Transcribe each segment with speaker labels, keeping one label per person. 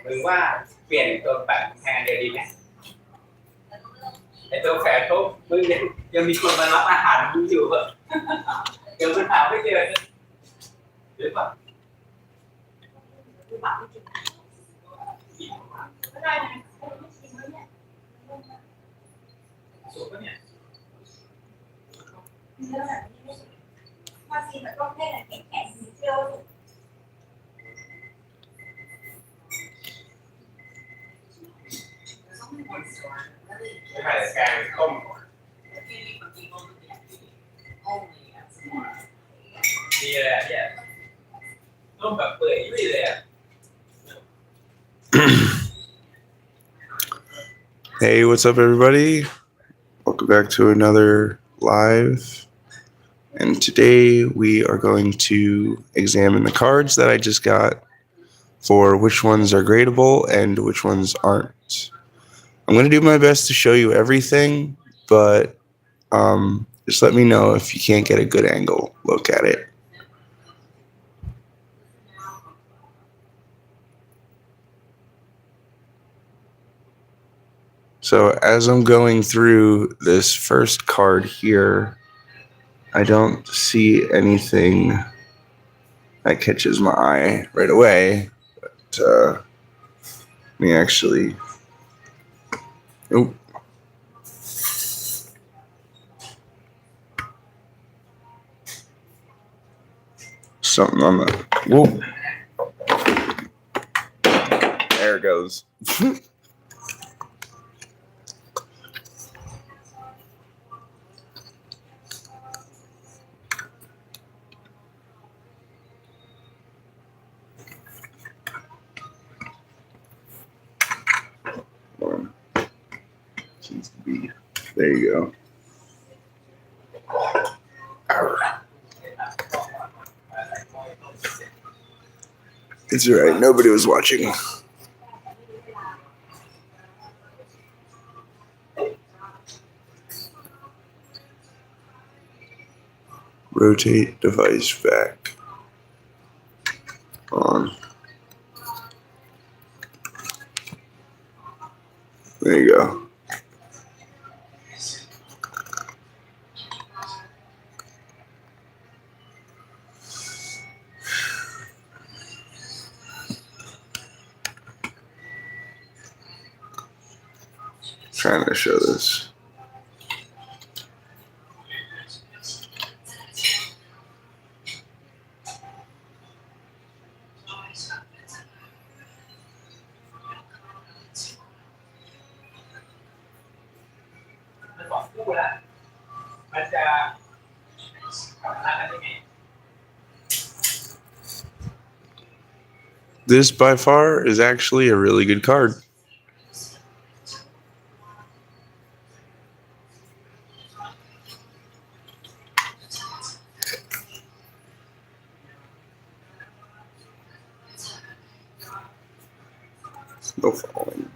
Speaker 1: หรือว่าเปลี่ยนตัวแปดแทนเดียวดีไหมไอตัวแฝดเขามึงยังมีคนมารับอาหารมึงอยู่เหรอเดี๋ยวมันหาไม่เจอหรือเปล่าไม่ได้นะสูงปะเนี่ยมาซีแบบต้องเล่นแข็งๆเที่ยวไม่ใช่แกงต้มดีเลยอ่ะเนี่ยต้มแบบเปื่อยยุ่ยเลยอ่ะ
Speaker 2: Hey, what's up, everybody? Welcome back to another live. And today we are going to examine the cards that I just got for which ones are gradable and which ones aren't. I'm going to do my best to show you everything, but just let me know if you can't get a good angle look at it. So as I'm going through this first card here, I don't see anything that catches my eye right away. But let me actually. Oh. Something on the. Whoa. There it goes. Seems to be. There you go. Arr. It's alright, nobody was watching. Rotate device back on. There you go. Trying to show this. This by far is actually a really good card. No falling.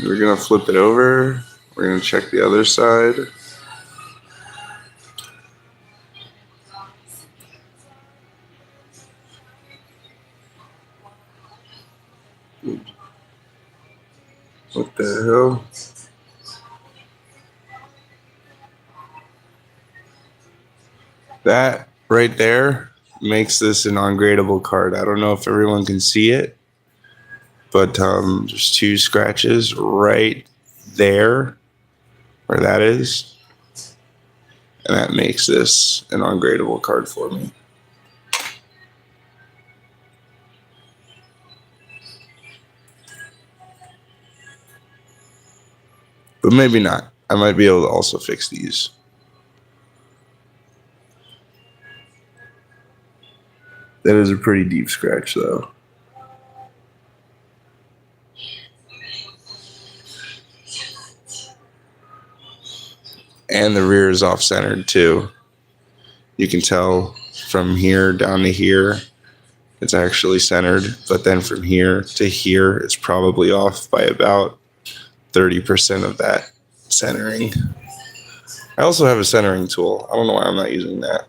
Speaker 2: We're going to flip it over. We're going to check the other side. What the hell? That right there makes this an ungradable card. I don't know if everyone can see it, but there's two scratches right there where that is. And that makes this an ungradable card for me. But maybe not. I might be able to also fix these. That is a pretty deep scratch, though. And the rear is off-centered, too. You can tell from here down to here, it's actually centered. But then from here to here, it's probably off by about 30% of that centering. I also have a centering tool. I don't know why I'm not using that.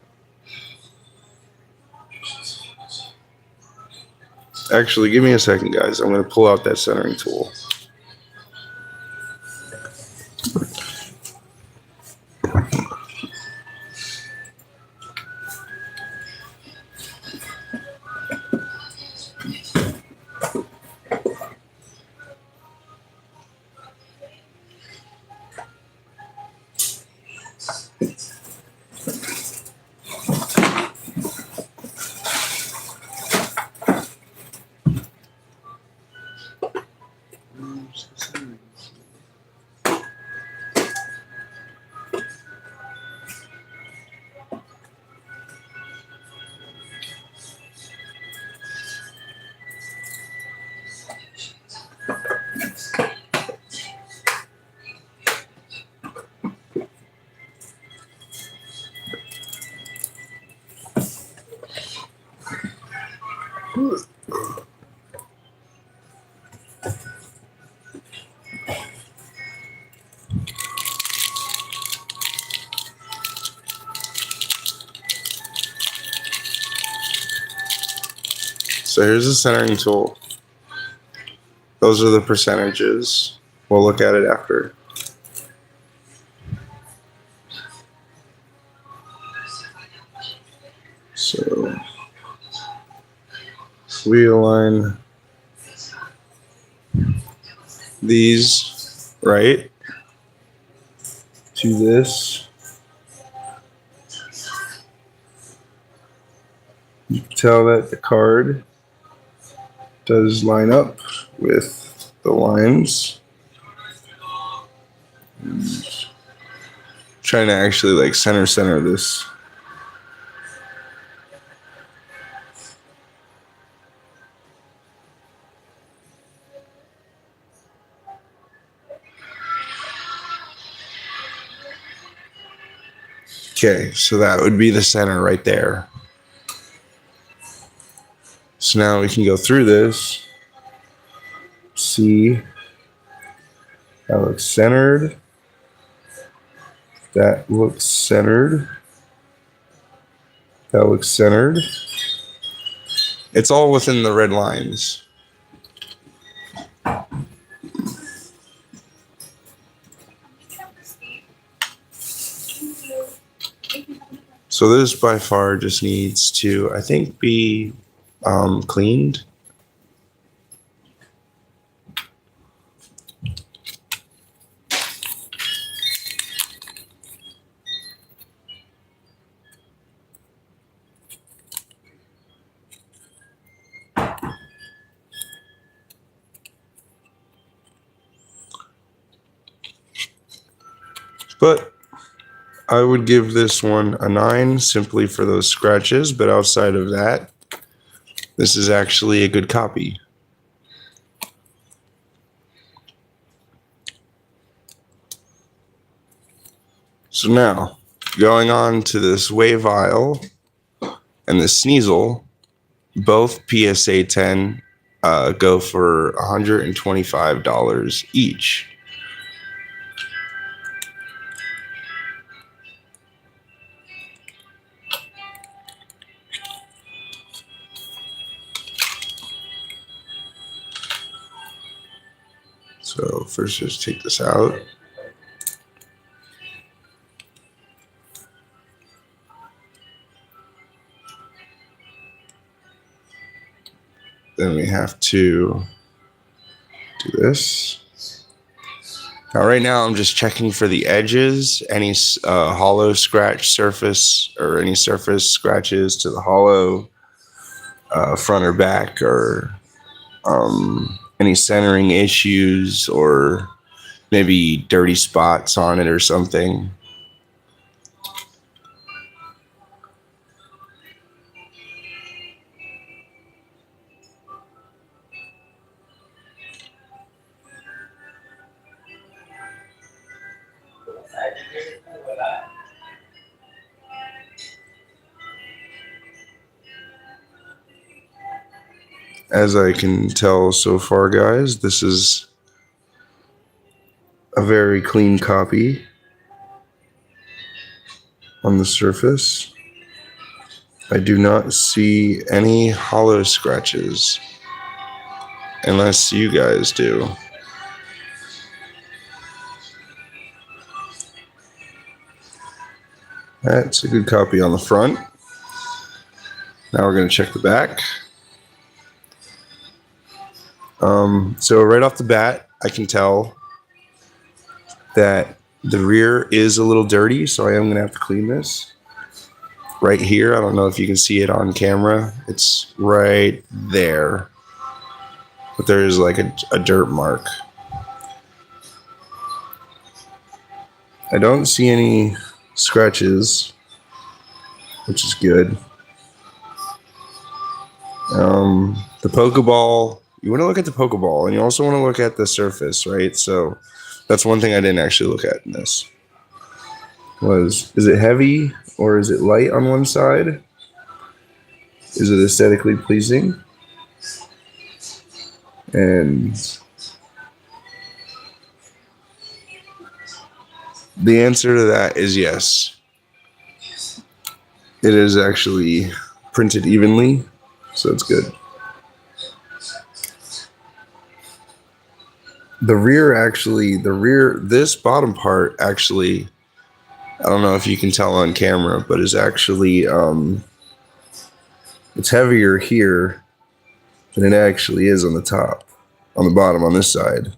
Speaker 2: Actually, give me a second, guys. I'm going to pull out that centering tool. So here's the centering tool. Those are the percentages. We'll look at it after. So we align these right to this. You can tell that the card does line up with the lines. Trying to actually like center this. Okay, so that would be the center right there. So now we can go through this, see that looks centered, that looks centered, that looks centered. It's all within the red lines. So this by far just needs to, I think, be cleaned. But I would give this one a 9 simply for those scratches, but outside of that, this is actually a good copy. So now, going on to this Wave Vial and the Sneasel, both PSA 10 go for $125 each. So first just take this out. Then we have to do this. Now, right now, I'm just checking for the edges, any hollow scratch surface or any surface scratches to the hollow, front or back, or any centering issues, or maybe dirty spots on it or something. As I can tell so far, guys, this is a very clean copy on the surface. I do not see any hollow scratches, unless you guys do. That's a good copy on the front. Now we're going to check the back. So right off the bat, I can tell that the rear is a little dirty, so I am going to have to clean this. Right here, I don't know if you can see it on camera. It's right there. But there is like a dirt mark. I don't see any scratches, which is good. The Pokeball, you want to look at the Pokeball, and you also want to look at the surface, right? So that's one thing I didn't actually look at in this. Is it heavy or is it light on one side? Is it aesthetically pleasing? And the answer to that is yes. It is actually printed evenly, so it's good. This bottom part actually, I don't know if you can tell on camera, but is actually, it's heavier here than it actually is on the top, on the bottom on this side.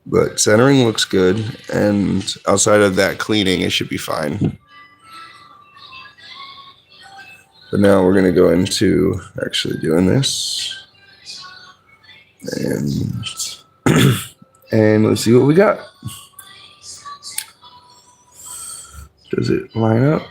Speaker 2: But centering looks good, and outside of that cleaning, it should be fine. But now we're going to go into actually doing this. And let's see what we got. Does it line up?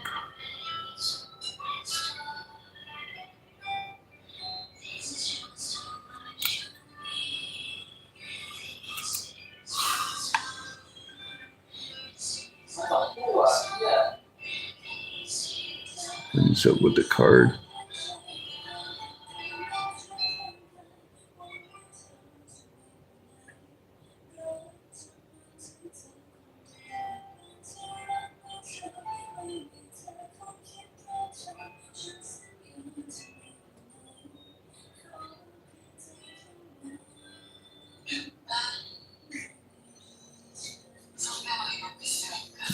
Speaker 2: Lines up with the card.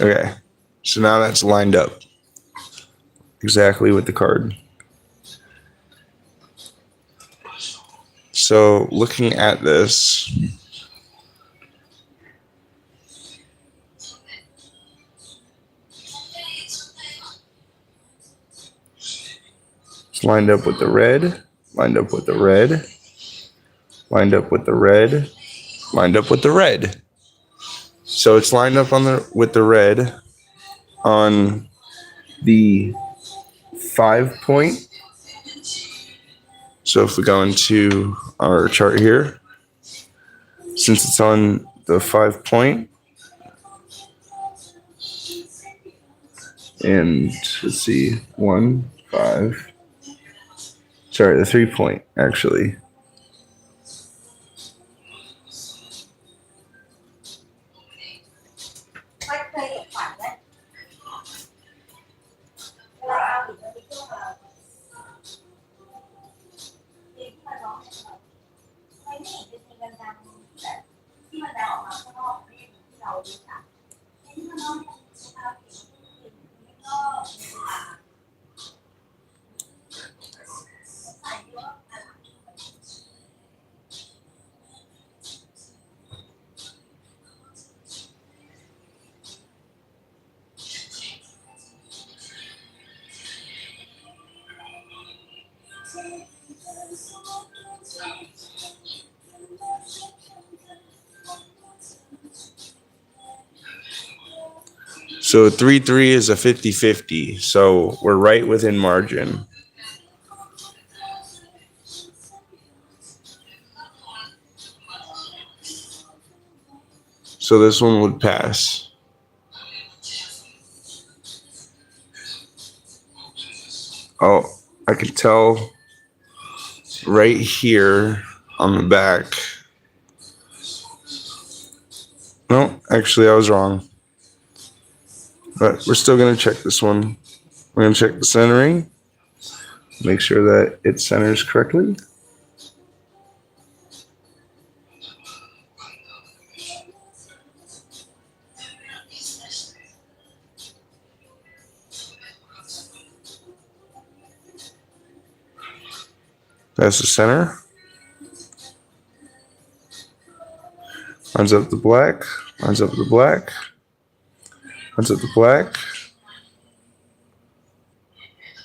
Speaker 2: Okay, so now that's lined up exactly with the card. So looking at this, it's lined up with the red, lined up with the red, lined up with the red, lined up with the red. So it's lined up with the red on the 5 point. So if we go into our chart here, since it's on the 5 point, and let's see, 1, 5, sorry, the 3 point actually. So 3-3 is a 50-50. So we're right within margin. So this one would pass. Oh, I can tell right here on the back. No, actually I was wrong. But we're still going to check this one. We're going to check the centering. Make sure that it centers correctly. That's the center. Lines up the black. Lines up the black. Lines up the black.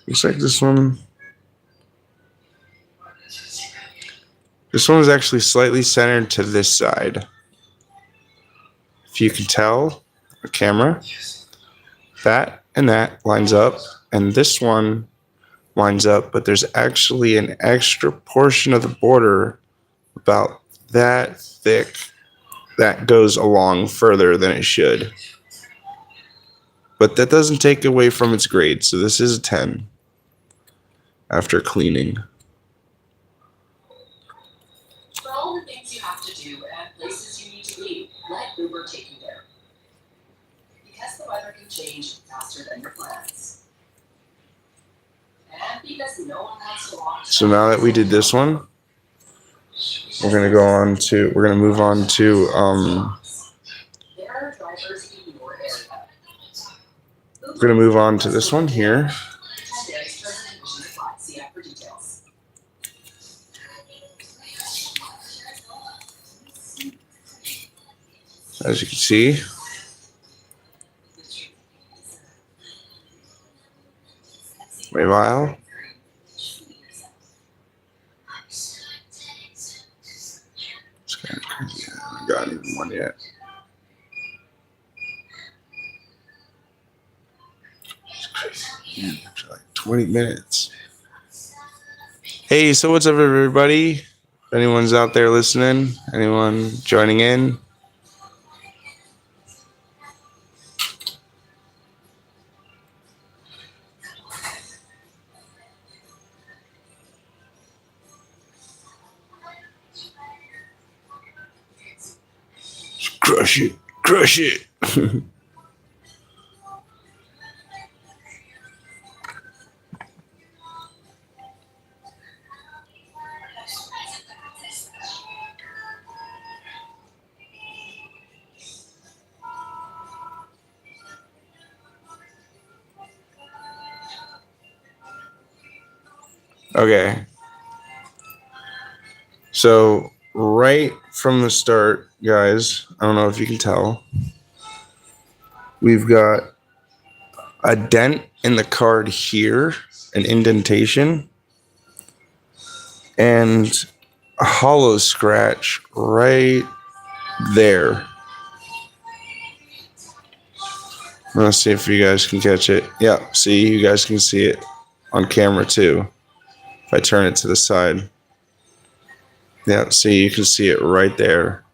Speaker 2: Looks like this one. This one is actually slightly centered to this side. If you can tell, the camera, that and that lines up, and this one lines up, but there's actually an extra portion of the border about that thick that goes along further than it should. But that doesn't take away from its grade, so this is a 10 after cleaning.
Speaker 3: For all the things you have to do and places you need to be, let Uber take you there. Because the weather can change faster than your plans. And because no one wants to walk.
Speaker 2: So now that we did this one, we're gonna move on to
Speaker 3: There are drivers in your area.
Speaker 2: we're gonna move on to this one here.
Speaker 3: See app for details.
Speaker 2: As you can see, wave aisle. It's kind of crazy. I haven't gotten even one yet. It's crazy. Man, after like 20 minutes. Hey, so what's up, everybody? If anyone's out there listening, anyone joining in? Crush it, crush it. Okay. So right from the start, guys, I don't know if you can tell, we've got a dent in the card here, an indentation, and a hollow scratch right there. Let's see if you guys can catch it. Yeah, see, you guys can see it on camera too. If I turn it to the side. Yeah, see, you can see it right there.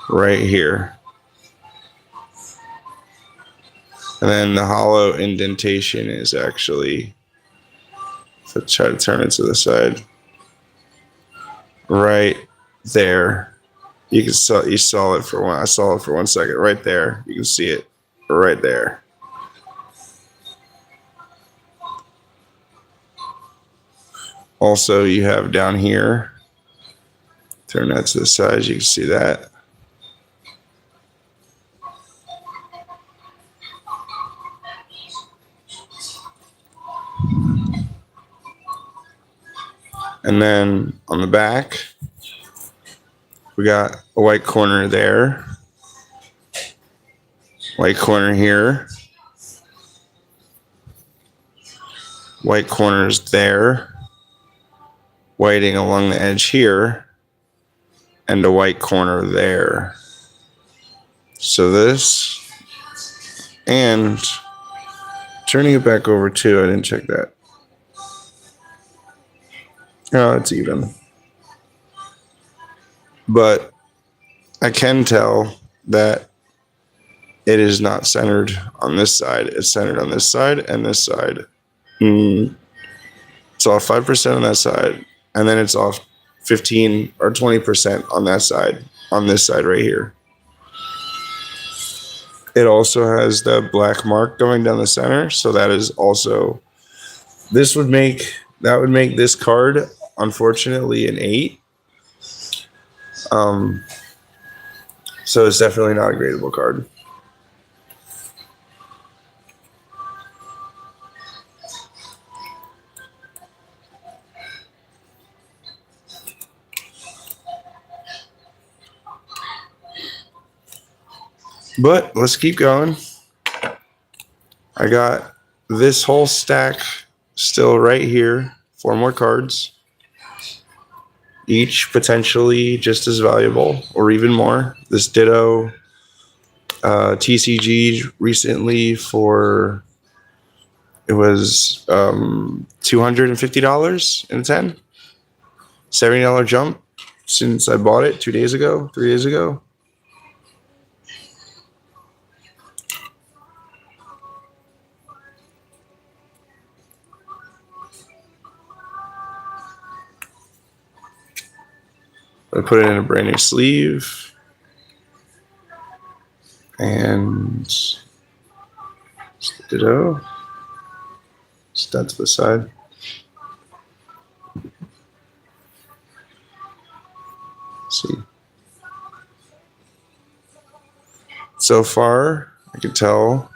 Speaker 2: Right here. And then the hollow indentation is actually, if I try to turn it to the side, right there. You saw it for one. I saw it for 1 second. Right there. You can see it right there. Also, you have down here. Turn that to the side. You can see that. And then on the back, we got a white corner there. White corner here. White corners there. Whiting along the edge here. And a white corner there. So this And turning it back over too, I didn't check that. No, it's even. But I can tell that it is not centered on this side. It's centered on this side and this side. It's off 5% on that side, and then it's off 15 or 20% on that side, on this side right here. It also has the black mark going down the center, so that is also, that would make this card, unfortunately, an 8. So it's definitely not a gradable card. But let's keep going. I got this whole stack still right here. 4 more cards. Each potentially just as valuable or even more. This Ditto TCG recently for, it was $250 in a 10. $70 jump since I bought it 3 days ago. I put it in a brand new sleeve and Ditto. Stud to the side. Let's see. So far, I can tell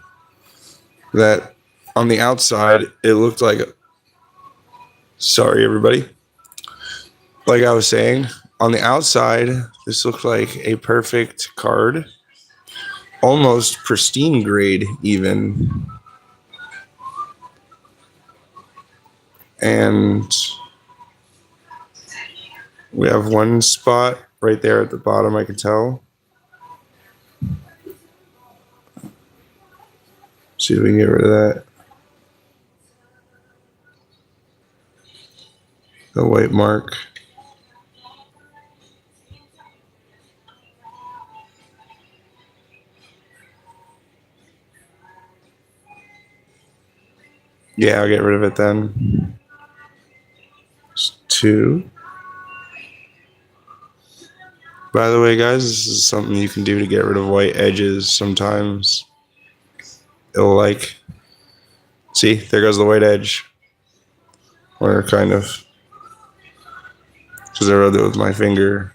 Speaker 2: that on the outside, it looked like, sorry everybody, like I was saying, on the outside, this looked like a perfect card, almost pristine grade even. And we have one spot right there at the bottom, I can tell. See if we can get rid of that. The white mark. Yeah, I'll get rid of it then. It's 2. By the way, guys, this is something you can do to get rid of white edges sometimes. It'll like, see, there goes the white edge. Or kind of. Because I rubbed it with my finger.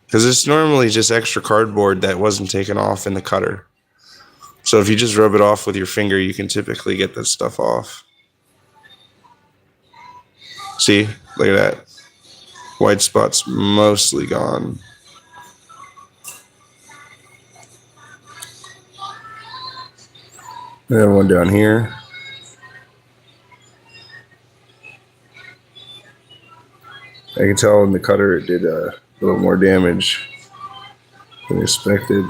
Speaker 2: Because it's normally just extra cardboard that wasn't taken off in the cutter. So if you just rub it off with your finger, you can typically get this stuff off. See, look at that. White spot's mostly gone. And then one down here. I can tell in the cutter it did a little more damage than expected.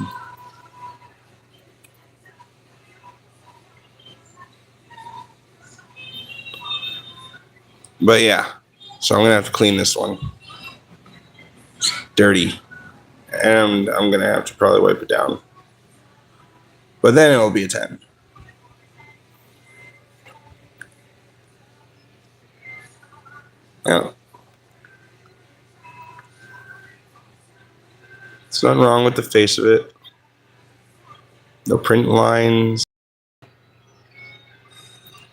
Speaker 2: But yeah, so I'm going to have to clean this one. It's dirty. And I'm going to have to probably wipe it down. But then it'll be a 10. Yeah. There's nothing wrong with the face of it. No print lines.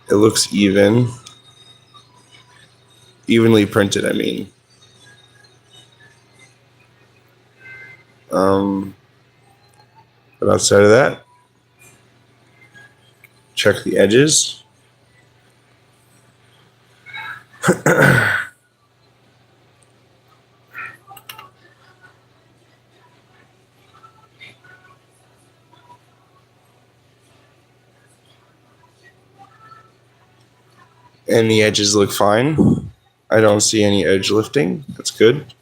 Speaker 2: It looks even. Evenly printed, I mean. But outside of that, check the edges. And the edges look fine. I don't see any edge lifting. That's good.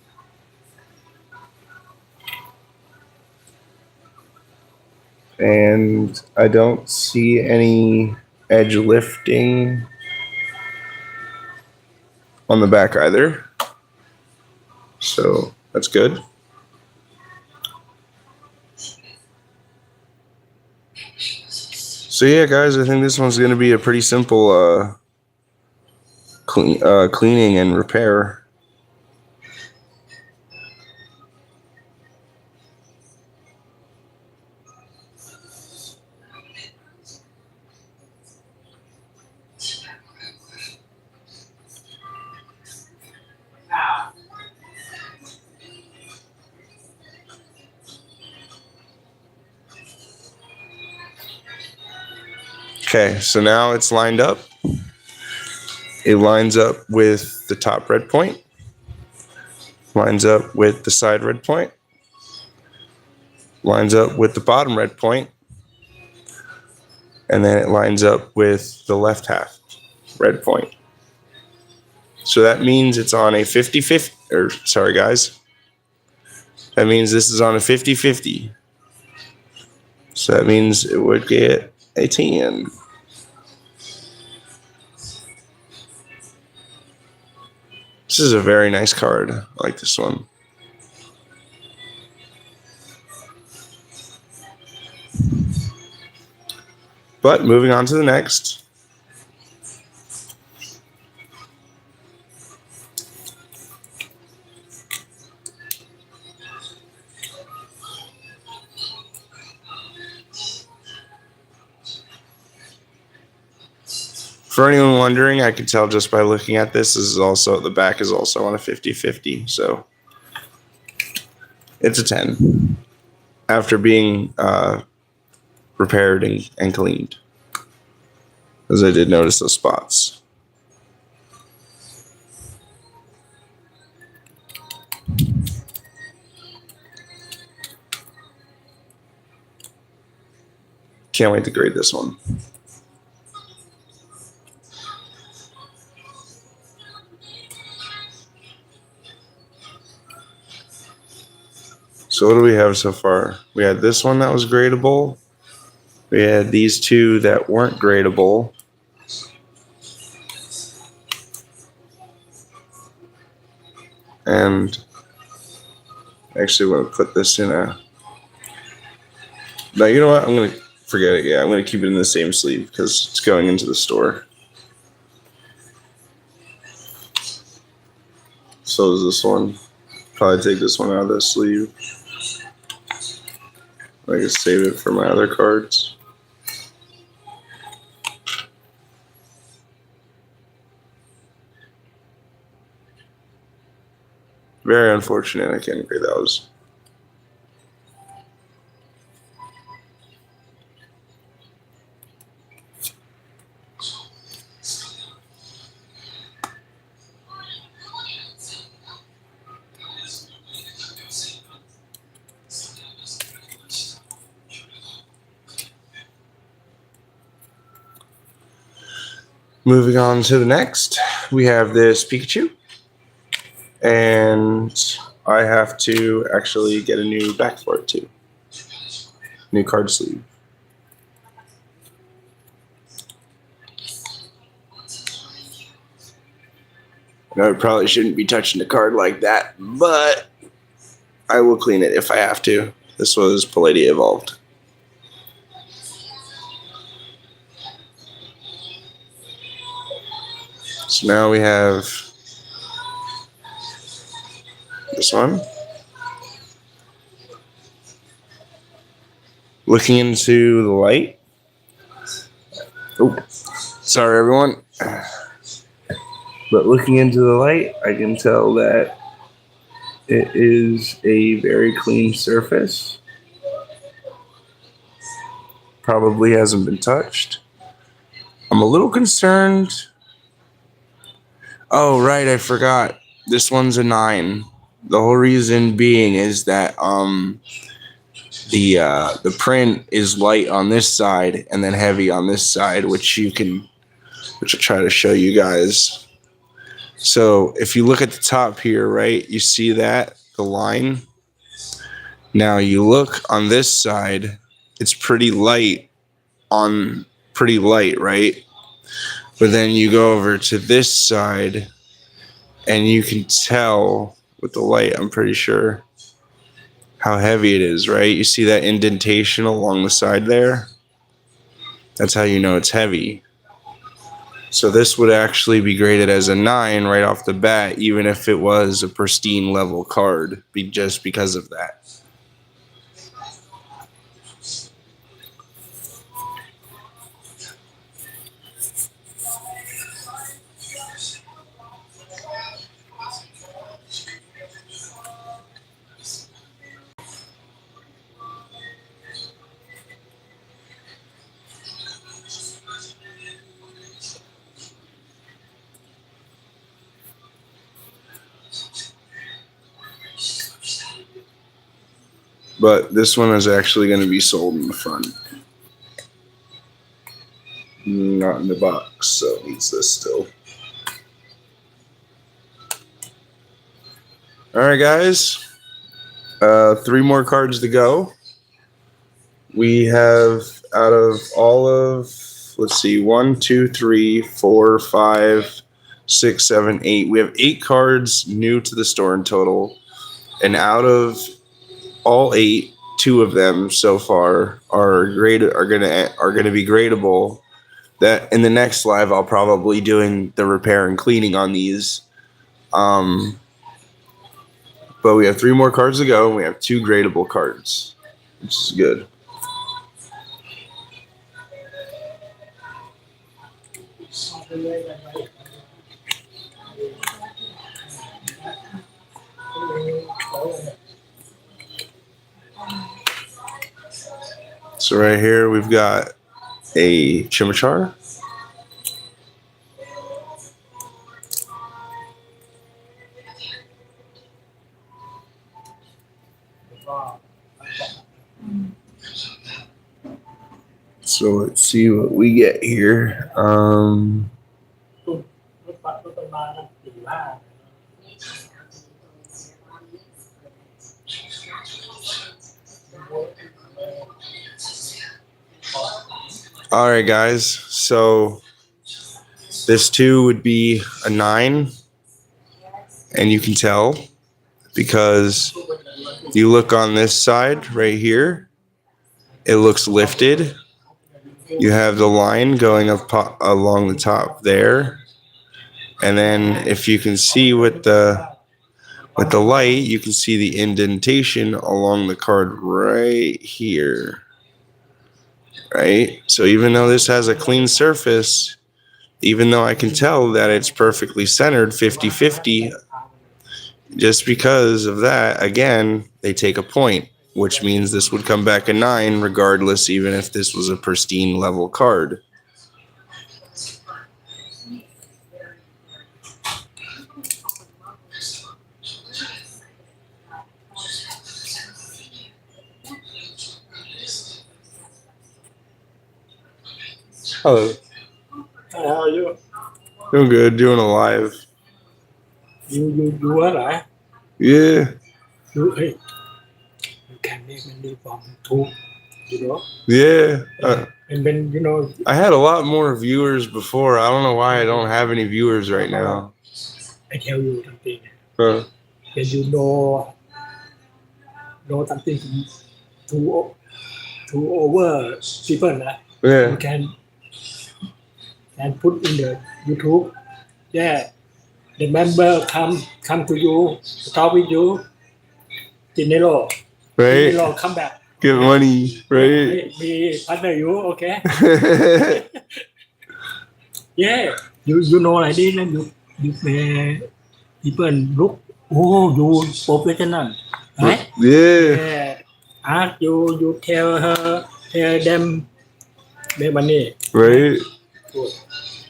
Speaker 2: And I don't see any edge lifting on the back either. So that's good. So yeah, guys, I think this one's going to be a pretty simple cleaning and repair.
Speaker 1: Now,
Speaker 2: Okay, so now it's lined up. It lines up with the top red point, lines up with the side red point, lines up with the bottom red point, and then it lines up with the left half red point. So that means it's on a 50-50, or sorry guys, that means this is on a 50-50. So that means it would get a 10. This is a very nice card. I like this one. But moving on to the next. For anyone wondering, I can tell just by looking at this, the back is also on a 50-50, so it's a 10 after being repaired and cleaned, as I did notice those spots. Can't wait to grade this one. So what do we have so far? We had this one that was gradable. We had these two that weren't gradable. And actually want to put this in a... No, you know what? I'm going to forget it. Yeah, I'm going to keep it in the same sleeve because it's going into the store. So is this one. Probably take this one out of the sleeve. I can save it for my other cards. Very unfortunate I can't grade those. Moving on to the next, we have this Pikachu. And I have to actually get a new back for it too. New card sleeve. I probably shouldn't be touching the card like that, but I will clean it if I have to. This was Palladium Evolved. So now we have this one. Looking into the light. Oh, sorry everyone. But looking into the light, I can tell that it is a very clean surface. Probably hasn't been touched. I'm a little concerned. Oh, right, I forgot. This one's a 9. The whole reason being is that the print is light on this side and then heavy on this side, which I'll try to show you guys. So if you look at the top here, right, you see that, the line. Now you look on this side it's pretty light, right? But then you go over to this side and you can tell with the light, I'm pretty sure, how heavy it is, right? You see that indentation along the side there? That's how you know it's heavy. So this would actually be graded as a 9 right off the bat, even if it was a pristine level card, just because of that. But this one is actually going to be sold in the front, not in the box, so it needs this still. All right, guys. 3 more cards to go. We have out of all of, let's see, 1, 2, 3, 4, 5, 6, 7, 8. We have 8 cards new to the store in total. And out of all 8, 2 of them so far are gonna be gradable. That in the next live I'll probably doing the repair and cleaning on these. But we have 3 more cards to go, and we have 2 gradable cards, which is good. So right here we've got a Chimichar. So let's see what we get here. All right, guys. So this 2 would be a 9, and you can tell because you look on this side right here, it looks lifted. You have the line going up along the top there, and then if you can see with the light, you can see the indentation along the card right here. Right? So even though this has a clean surface, even though I can tell that it's perfectly centered 50-50, just because of that, again, they take a point, which means this would come back a 9 regardless, even if this was a pristine level card. Hello.
Speaker 4: How are you?
Speaker 2: Doing good, doing a live.
Speaker 4: You what, right?
Speaker 2: Yeah.
Speaker 4: You can make money from YouTube, you know?
Speaker 2: Yeah.
Speaker 4: And then, you know,
Speaker 2: I had a lot more viewers before. I don't know why I don't have any viewers right now.
Speaker 4: I tell you something.
Speaker 2: Huh.
Speaker 4: When you know something to over people,
Speaker 2: Yeah.
Speaker 4: you can put in the YouTube. Yeah. The member come to you, talk with you. Dinero
Speaker 2: Right?
Speaker 4: come back.
Speaker 2: Get money, right?
Speaker 4: Me partner you, okay? Yeah. You know like this, and you people look, oh, you professional, right?
Speaker 2: Yeah.
Speaker 4: Ask you tell them make money.
Speaker 2: Right?
Speaker 4: Good.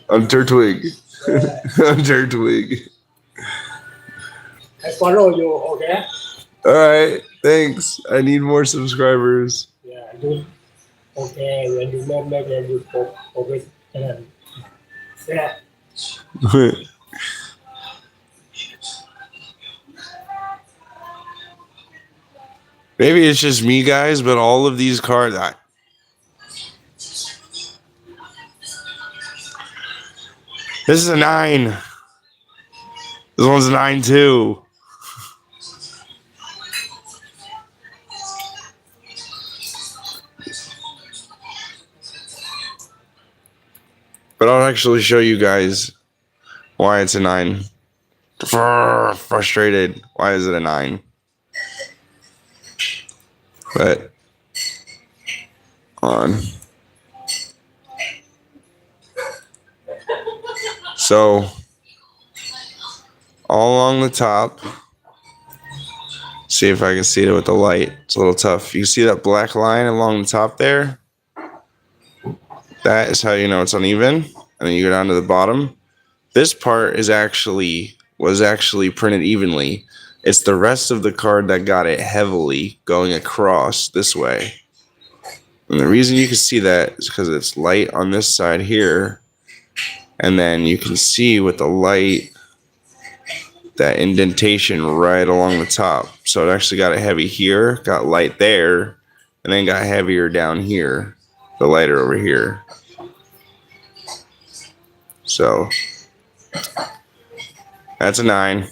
Speaker 2: I'm Turtwig. I'm Turtwig.
Speaker 4: I follow you, okay?
Speaker 2: All right. Thanks. I need more subscribers.
Speaker 4: Yeah, you okay when you make you professional. Yeah.
Speaker 2: Maybe it's just me, guys, but all of these cards, This is a 9. This one's a 9 too. But I'll actually show you guys why it's a 9. Frustrated. Why is it a 9? But on. So all along the top. See if I can see it with the light. It's a little tough. You see that black line along the top there? That is how you know it's uneven. And then you go down to the bottom. This part was actually printed evenly. It's the rest of the card that got it heavily going across this way. And the reason you can see that is because it's light on this side here. And then you can see with the light that indentation right along the top. So it actually got it heavy here, got light there, and then got heavier down here, the lighter over here. So that's a 9.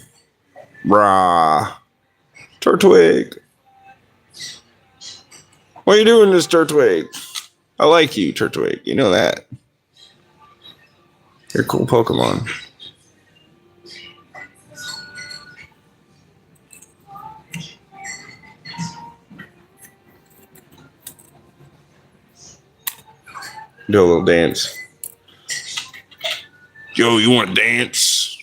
Speaker 2: Brah. Turtwig. What are you doing, this Turtwig? I like you, Turtwig. You know that. You're a cool Pokemon. Do a little dance. Yo, you want to dance?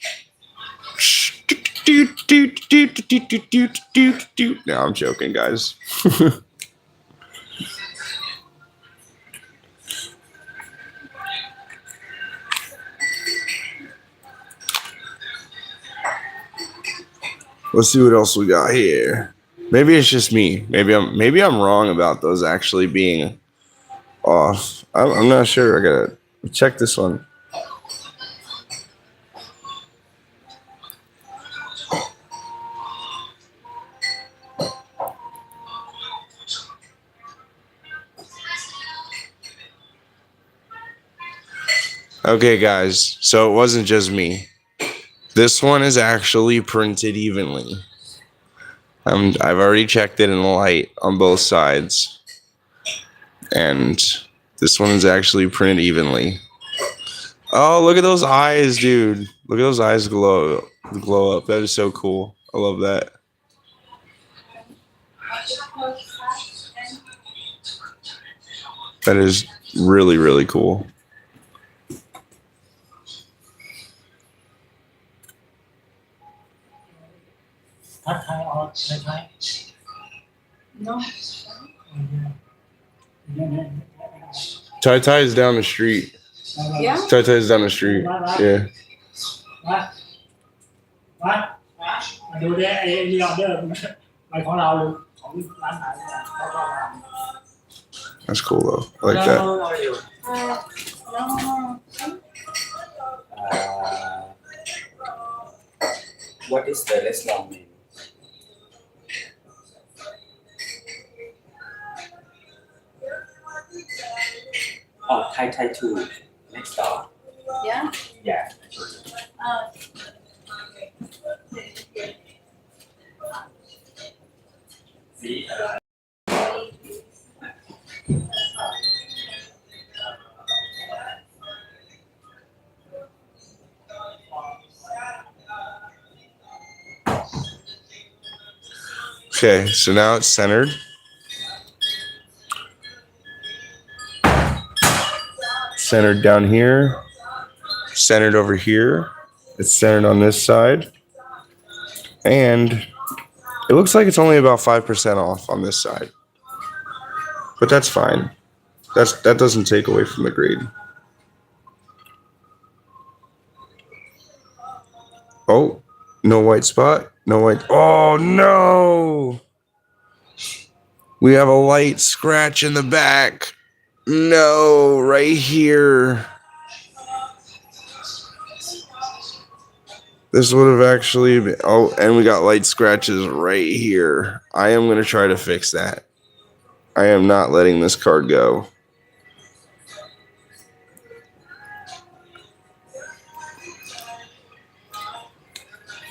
Speaker 2: No, I'm joking, guys. Let's see what else we got here. Maybe it's just me. Maybe I'm wrong about those actually being off. I'm not sure. I gotta check this one. Okay, guys. So it wasn't just me. This one is actually printed evenly. I've already checked it in the light on both sides. And this one is actually printed evenly. Oh, look at those eyes, dude. Look at those eyes glow up. That is so cool. I love that. That is really, really cool.
Speaker 4: No.
Speaker 2: Tai Tai is down the street.
Speaker 3: Yeah?
Speaker 2: Tai Tai is down the street. Yeah.
Speaker 4: มาดูดิไอ้รีออเดอร์ไปของเราหรือของร้านไหนเขาก็มา
Speaker 2: That's cool though. I like that.
Speaker 1: What is the restaurant name? Oh, Thai 2 next door.
Speaker 3: Yeah?
Speaker 1: Yeah. See,
Speaker 2: Okay, so now it's centered. Centered down here. Centered over here. It's centered on this side. And it looks like it's only about 5% off on this side. But that's fine. That doesn't take away from the grade. Oh, no white spot. No white. Oh, no. We have a light scratch in the back. No, right here. This would have actually been, oh, and we got light scratches right here. I am going to try to fix that. I am not letting this card go.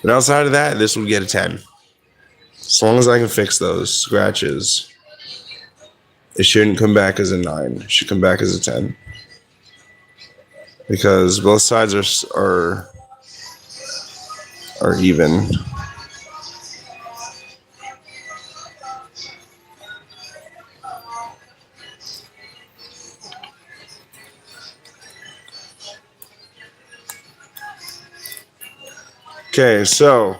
Speaker 2: But outside of that, this would get a 10. As long as I can fix those scratches, it shouldn't come back as a 9. It should come back as a 10. Because both sides are even. Okay, so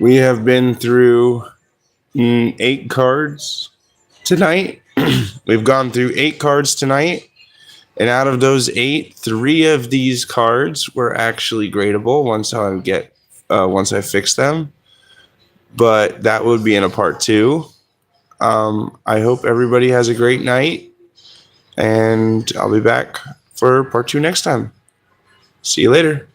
Speaker 2: we have been through 8 cards tonight. We've gone through 8 cards tonight, and out of those 8, 3 of these cards were actually gradable once I fix them. But that would be in a part 2. I hope everybody has a great night, and I'll be back for part 2 next time. See you later.